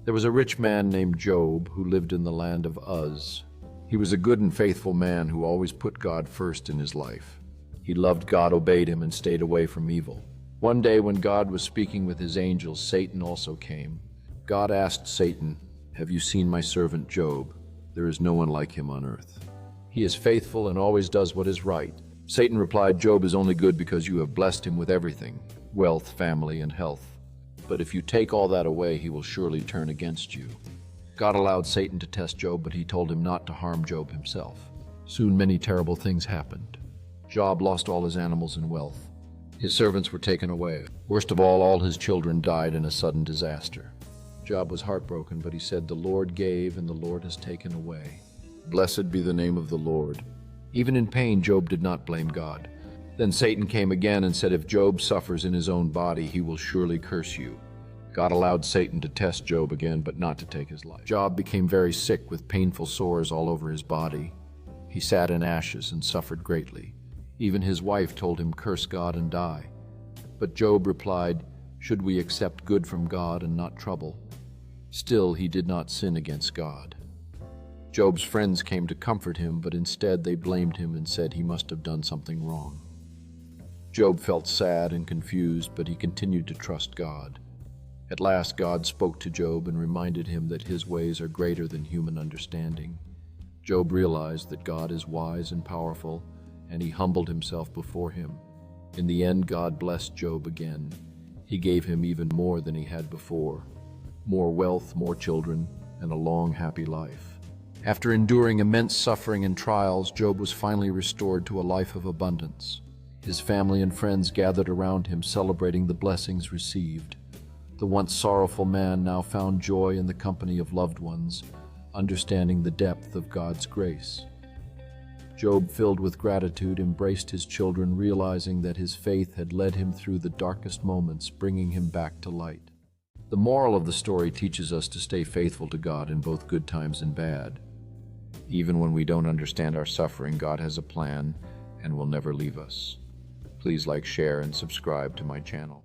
There was a rich man named Job who lived in the land of Uz. He was a good and faithful man who always put God first in his life. He loved God, obeyed him, and stayed away from evil. One day when God was speaking with his angels, Satan also came. God asked Satan, "Have you seen my servant Job? There is no one like him on earth. He is faithful and always does what is right." Satan replied, "Job is only good because you have blessed him with everything, wealth, family, and health. But if you take all that away, he will surely turn against you." God allowed Satan to test Job, but he told him not to harm Job himself. Soon many terrible things happened. Job lost all his animals and wealth. His servants were taken away. Worst of all his children died in a sudden disaster. Job was heartbroken, but he said, "The Lord gave and the Lord has taken away. Blessed be the name of the Lord." Even in pain, Job did not blame God. Then Satan came again and said, "If Job suffers in his own body, he will surely curse you." God allowed Satan to test Job again, but not to take his life. Job became very sick with painful sores all over his body. He sat in ashes and suffered greatly. Even his wife told him, "Curse God and die." But Job replied, "Should we accept good from God and not trouble?" Still, he did not sin against God. Job's friends came to comfort him, but instead they blamed him and said he must have done something wrong. Job felt sad and confused, but he continued to trust God. At last, God spoke to Job and reminded him that his ways are greater than human understanding. Job realized that God is wise and powerful, and he humbled himself before him. In the end, God blessed Job again. He gave him even more than he had before: more wealth, more children, and a long, happy life. After enduring immense suffering and trials, Job was finally restored to a life of abundance. His family and friends gathered around him, celebrating the blessings received. The once sorrowful man now found joy in the company of loved ones, understanding the depth of God's grace. Job, filled with gratitude, embraced his children, realizing that his faith had led him through the darkest moments, bringing him back to light. The moral of the story teaches us to stay faithful to God in both good times and bad. Even when we don't understand our suffering, God has a plan and will never leave us. Please like, share, and subscribe to my channel.